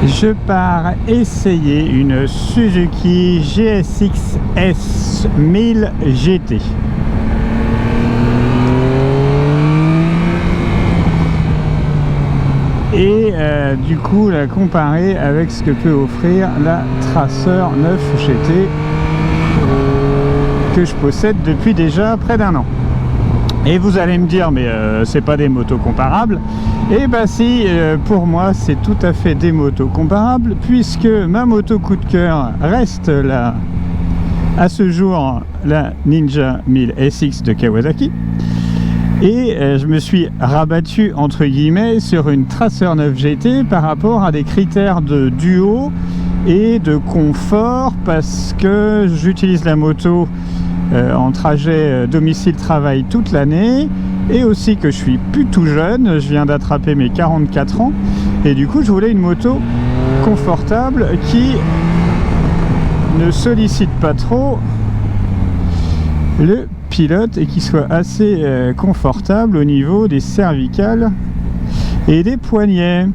Je pars essayer une Suzuki GSX S 1000 GT. Et du coup la comparer avec ce que peut offrir la Tracer 9 GT que je possède depuis déjà près d'1 an. Et vous allez me dire mais c'est pas des motos comparables. Et bah si, pour moi c'est tout à fait des motos comparables, puisque ma moto coup de cœur reste à ce jour la Ninja 1000 SX de Kawasaki. Et je me suis rabattu entre guillemets sur une Tracer 9 GT par rapport à des critères de duo et de confort, parce que j'utilise la moto en trajet domicile-travail toute l'année, et aussi que je suis plus tout jeune, je viens d'attraper mes 44 ans, et du coup je voulais une moto confortable qui ne sollicite pas trop le pilote et qui soit assez confortable au niveau des cervicales et des poignets.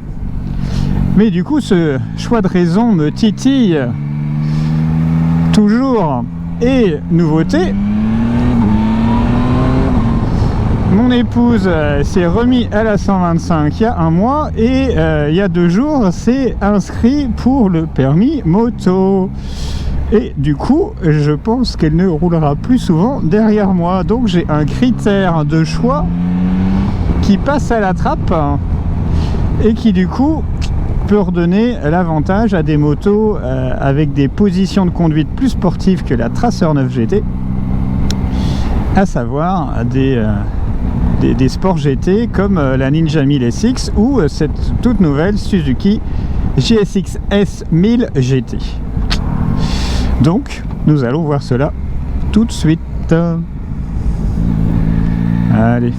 Mais du coup ce choix de raison me titille toujours. Et nouveauté, mon épouse s'est remis à la 125 il y a 1 mois, et il y a 2 jours s'est inscrit pour le permis moto. Et du coup, je pense qu'elle ne roulera plus souvent derrière moi. Donc j'ai un critère de choix qui passe à la trappe et qui du coup peut redonner l'avantage à des motos avec des positions de conduite plus sportives que la Tracer 9 GT, à savoir des sports GT comme la Ninja 1000 SX ou cette toute nouvelle Suzuki GSX S 1000 GT. Donc nous allons voir cela tout de suite. Allez.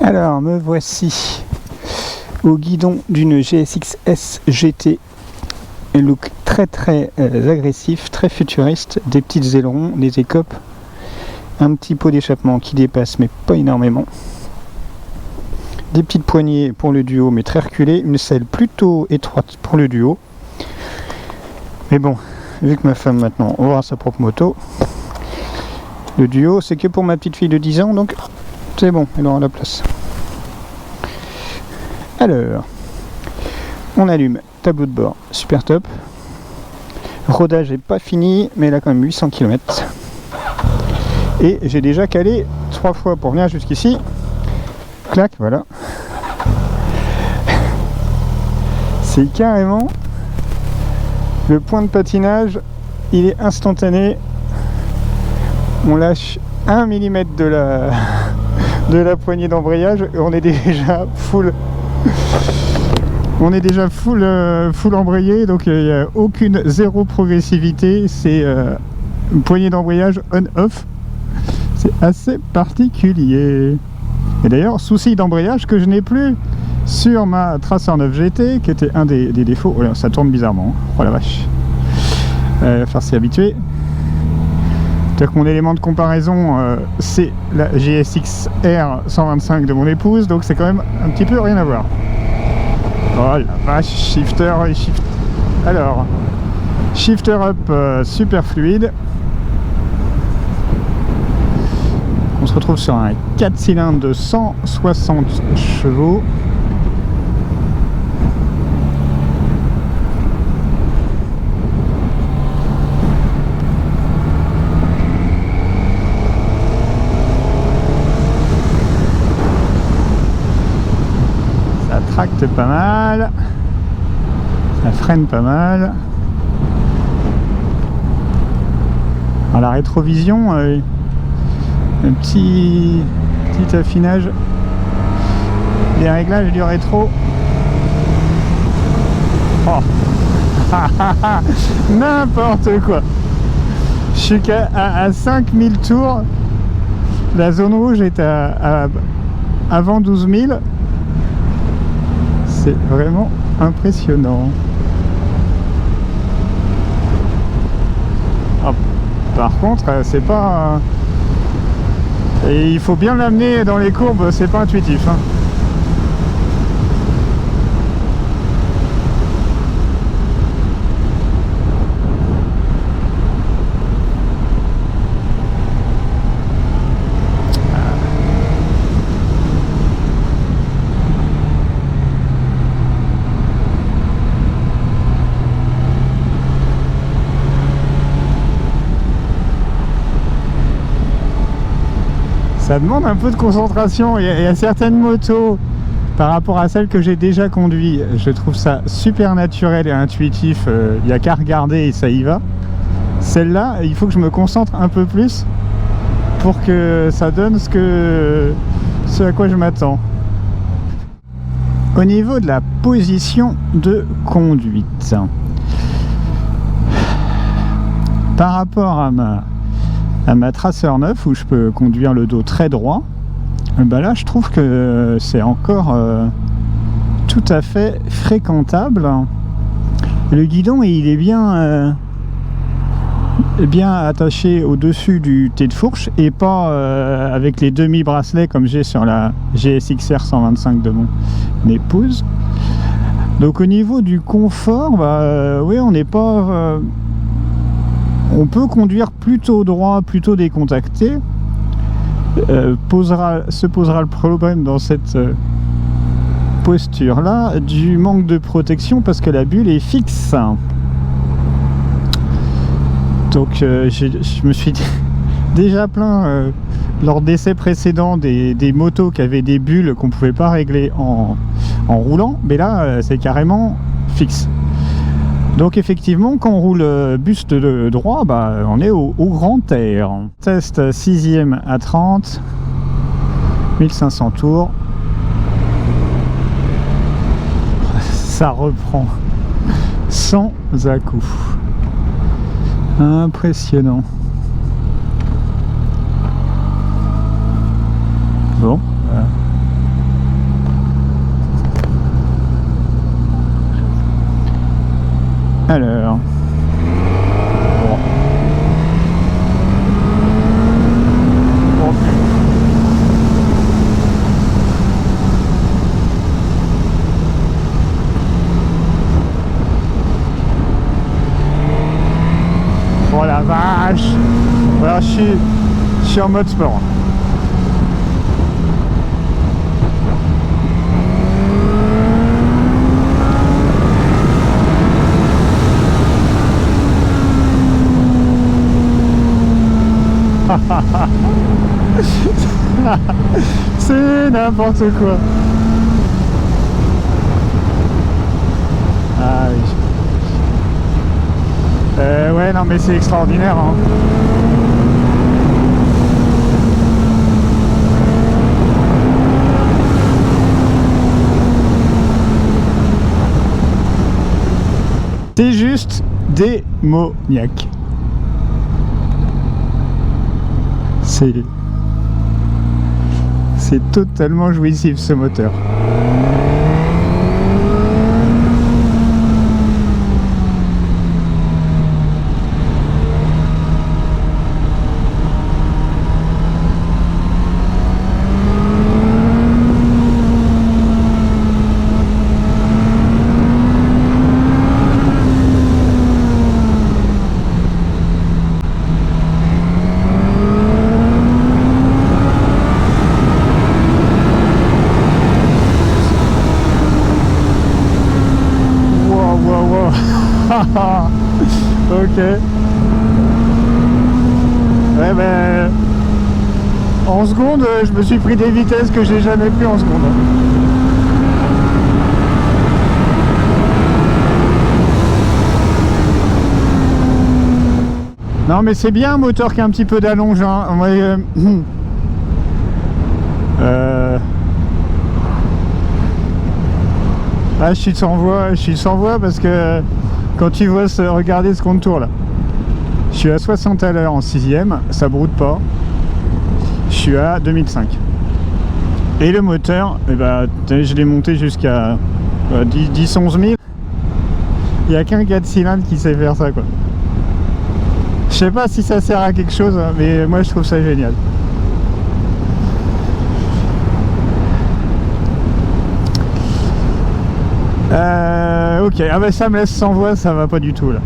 Alors me voici au guidon d'une GSX S GT, un look très agressif, très futuriste, des petites ailerons, des écopes, un petit pot d'échappement qui dépasse mais pas énormément, des petites poignées pour le duo mais très reculées, une selle plutôt étroite pour le duo. Mais bon, vu que ma femme maintenant aura sa propre moto, le duo c'est que pour ma petite fille de 10 ans, donc c'est bon, elle aura la place. Alors, on allume, tableau de bord, super top. Rodage n'est pas fini, mais elle a quand même 800 km. Et j'ai déjà calé 3 fois pour venir jusqu'ici. Clac, voilà. C'est carrément le point de patinage, il est instantané. On lâche 1 mm de la poignée d'embrayage et on est déjà full. On est déjà full embrayé, donc il n'y a zéro progressivité. C'est une poignée d'embrayage on-off. C'est assez particulier. Et d'ailleurs, souci d'embrayage que je n'ai plus sur ma Tracer 9 GT, qui était un des défauts. Oh là, ça tourne bizarrement. Oh la vache. Il va falloir s'y habituer. C'est-à-dire que mon élément de comparaison, c'est la GSX R 125 de mon épouse, donc c'est quand même un petit peu rien à voir. Oh la vache, shifter et shift. Alors, shifter up super fluide. On se retrouve sur un 4 cylindres de 160 chevaux. Ça tracte pas mal. Ça freine pas mal. Alors la rétrovision, un petit affinage des réglages du rétro. Oh. N'importe quoi. Je suis à 5000 tours. La zone rouge est avant 12 000. C'est vraiment impressionnant. Oh, par contre, c'est pas... Et il faut bien l'amener dans les courbes, c'est pas intuitif. Hein. Ça demande un peu de concentration. Il y a certaines motos, par rapport à celles que j'ai déjà conduites, je trouve ça super naturel et intuitif. Il n'y a qu'à regarder et ça y va. Celle-là, il faut que je me concentre un peu plus pour que ça donne ce à quoi je m'attends. Au niveau de la position de conduite, par rapport à ma Tracer 9 où je peux conduire le dos très droit, ben là je trouve que c'est encore tout à fait fréquentable. Le guidon il est bien attaché au-dessus du T de fourche et pas avec les demi-bracelets comme j'ai sur la GSX-R 125 de mon épouse. Donc au niveau du confort, oui, on n'est pas... on peut conduire plutôt droit, plutôt décontacté. Se posera le problème dans cette posture-là du manque de protection parce que la bulle est fixe. Donc je me suis déjà plaint lors d'essais précédents des motos qui avaient des bulles qu'on ne pouvait pas régler en roulant, mais là c'est carrément fixe. Donc effectivement quand on roule buste de droit, on est au grand air. Test 6e à 30, 1500 tours. Ça reprend sans à-coups. Impressionnant. Bon. Alors. Bon. Oh la vache! Voilà, je suis en mode sport. C'est n'importe quoi. Ah oui. Ouais, non mais c'est extraordinaire, hein. C'est juste démoniaque. C'est totalement jouissif ce moteur. Ok. Ouais, ben en seconde, je me suis pris des vitesses que j'ai jamais pris en seconde. Non mais c'est bien un moteur qui a un petit peu d'allonge, hein. Ah, je suis sans voix parce que quand tu vois regardez ce contour là, je suis à 60 à l'heure en 6ème, ça broute pas, je suis à 2005 et le moteur, je l'ai monté jusqu'à 10-11 000. Il n'y a qu'un 4 cylindres qui sait faire ça quoi. Je sais pas si ça sert à quelque chose, mais moi je trouve ça génial. Ok, ah bah ça me laisse sans voix, ça va pas du tout là.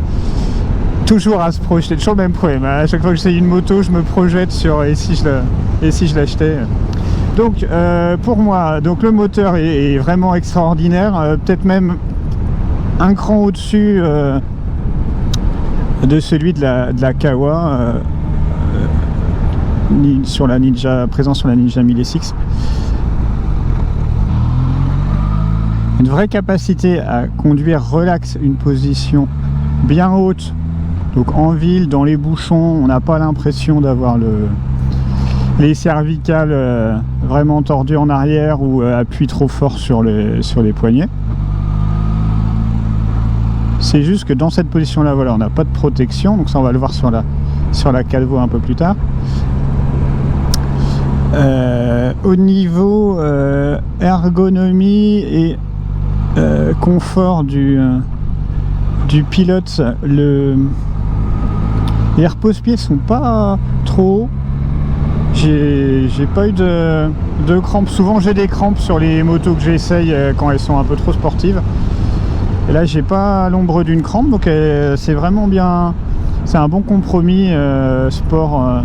Toujours à se projeter, toujours le même problème. À chaque fois que j'essaye une moto, je me projette sur et si je l'achetais. Donc pour moi, donc le moteur est vraiment extraordinaire, peut-être même un cran au-dessus de celui de la Kawa. sur la Ninja, présent sur la Ninja 1000 SX. Une vraie capacité à conduire relax, une position bien haute. Donc en ville, dans les bouchons, on n'a pas l'impression d'avoir les cervicales vraiment tordues en arrière ou appui trop fort sur les poignets. C'est juste que dans cette position-là, voilà, on n'a pas de protection. Donc ça, on va le voir sur la 4x un peu plus tard. Au niveau ergonomie et confort du pilote, les repose-pieds sont pas trop hauts. J'ai pas eu de crampes. Souvent j'ai des crampes sur les motos que j'essaye quand elles sont un peu trop sportives. Et là j'ai pas l'ombre d'une crampe, donc c'est vraiment bien. C'est un bon compromis sport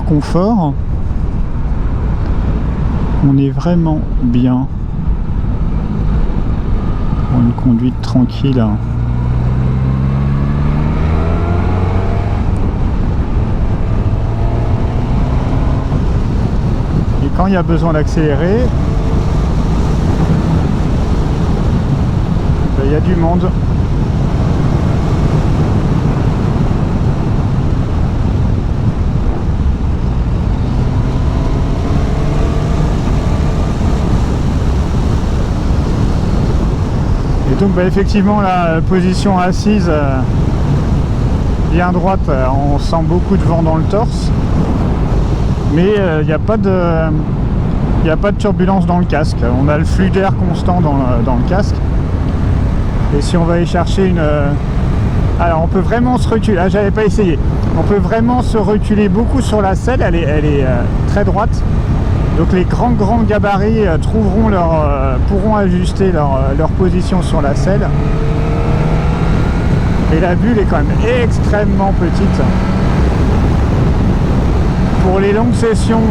confort. On est vraiment bien pour une conduite tranquille. Et quand il y a besoin d'accélérer, il y a du monde. Et donc effectivement la position assise bien droite, on sent beaucoup de vent dans le torse, mais il n'y a pas de turbulence dans le casque. On a le flux d'air constant dans le casque. Et si on va aller chercher alors on peut vraiment se reculer, là j'avais pas essayé, on peut vraiment se reculer beaucoup sur la selle, elle est très droite. Donc les grands gabarits pourront ajuster leur position sur la selle. Et la bulle est quand même extrêmement petite. Pour les longues sessions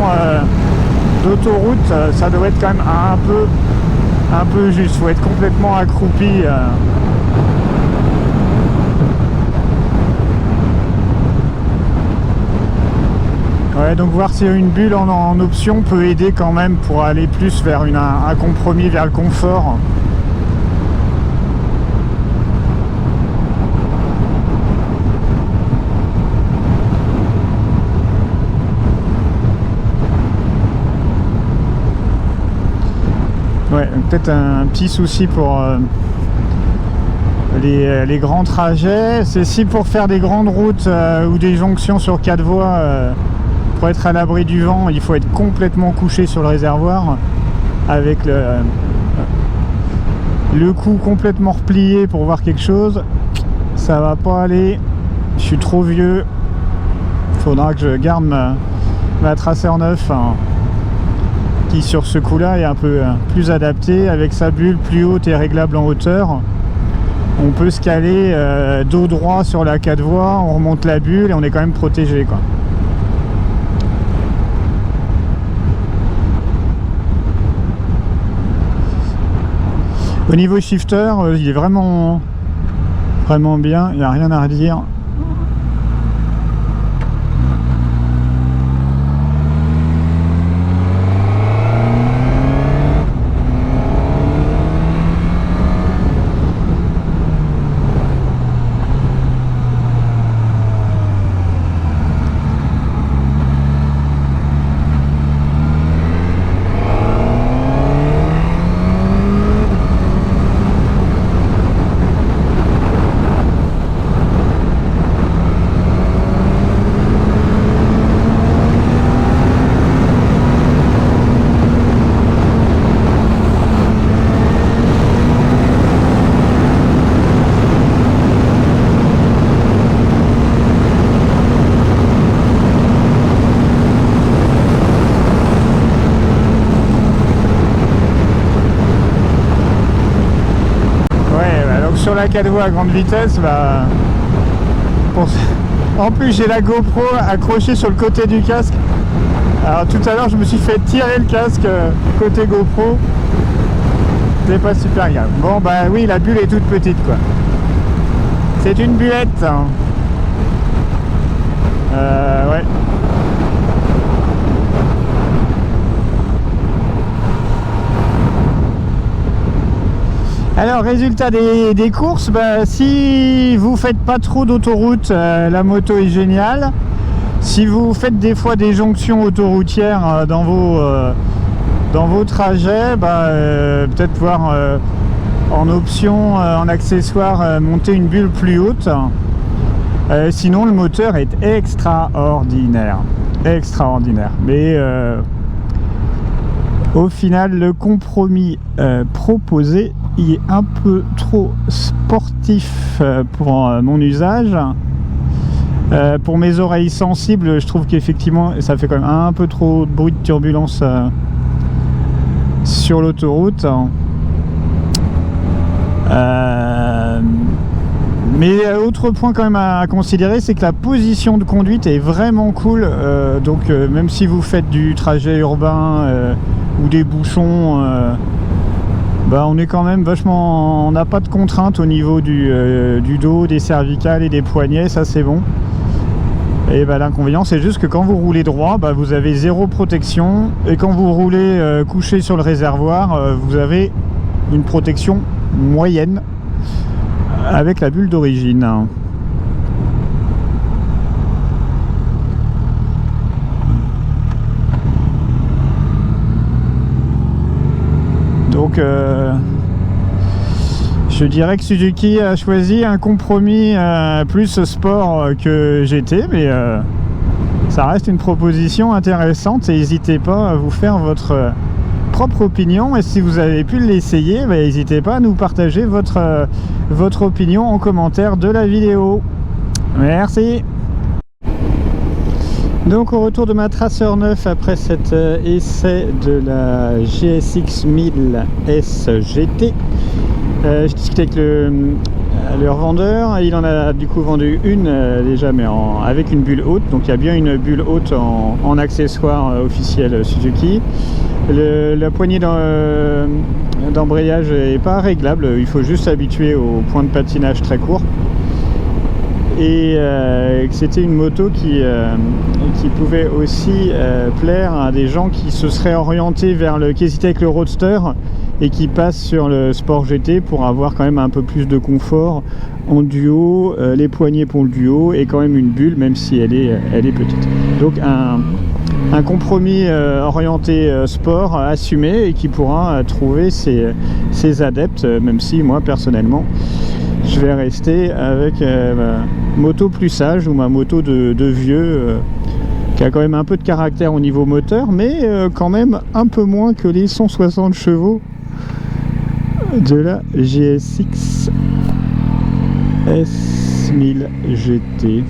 d'autoroute, ça doit être quand même un peu juste. Faut être complètement accroupi. Ouais, donc voir s'il y a une bulle en option peut aider quand même pour aller plus vers un compromis vers le confort. Ouais, peut-être un petit souci pour les grands trajets. C'est si pour faire des grandes routes ou des jonctions sur 4 voies, pour être à l'abri du vent, il faut être complètement couché sur le réservoir avec le cou complètement replié pour voir quelque chose. Ça va pas aller. Je suis trop vieux. Faudra que je garde ma Tracer 9 qui sur ce coup là est un peu plus adapté, avec sa bulle plus haute et réglable en hauteur. On peut se caler dos droit sur la 4 voies, on remonte la bulle et on est quand même protégé, quoi. Au niveau shifter, il est vraiment bien, il n'y a rien à redire. Sur la 4 voies à grande vitesse, en plus j'ai la GoPro accrochée sur le côté du casque. Alors tout à l'heure je me suis fait tirer le casque côté GoPro. C'est pas super grave. Bon bah oui, la bulle est toute petite, quoi. C'est une bullette, hein. Ouais. Alors résultat des courses, bah, si vous faites pas trop d'autoroute, la moto est géniale. Si vous faites des fois des jonctions autoroutières dans vos trajets, bah, peut-être voir en option, en accessoire, monter une bulle plus haute. Sinon le moteur est extraordinaire. Mais au final le compromis proposé il est un peu trop sportif pour mon usage. Pour mes oreilles sensibles, je trouve qu'effectivement ça fait quand même un peu trop de bruit de turbulence sur l'autoroute. Mais autre point quand même à considérer, c'est que la position de conduite est vraiment cool. Donc même si vous faites du trajet urbain ou des bouchons, bah, on est quand même vachement... On n'a pas de contraintes au niveau du dos, des cervicales et des poignets, ça c'est bon. Et bah, l'inconvénient c'est juste que quand vous roulez droit, bah, vous avez zéro protection. Et quand vous roulez couché sur le réservoir, vous avez une protection moyenne avec la bulle d'origine. Donc je dirais que Suzuki a choisi un compromis plus sport que GT, mais ça reste une proposition intéressante et n'hésitez pas à vous faire votre propre opinion. Et si vous avez pu l'essayer, bah, n'hésitez pas à nous partager votre opinion en commentaire de la vidéo. Merci. Donc au retour de ma Tracer 9 après cet essai de la GSX 1000 SGT, je discutais avec le revendeur. Il en a du coup vendu une déjà, mais avec une bulle haute. Donc il y a bien une bulle haute en accessoire officiel Suzuki. La poignée d'embrayage n'est pas réglable, il faut juste s'habituer au point de patinage très court. Et c'était une moto qui pouvait aussi plaire à des gens qui se seraient orientés qui hésitaient avec le Roadster et qui passent sur le Sport GT pour avoir quand même un peu plus de confort en duo, les poignées pour le duo et quand même une bulle même si elle est petite. Donc un compromis orienté sport assumé et qui pourra trouver ses adeptes, même si moi personnellement je vais rester avec ma moto plus sage ou ma moto de vieux qui a quand même un peu de caractère au niveau moteur, mais quand même un peu moins que les 160 chevaux de la GSX S1000 GT.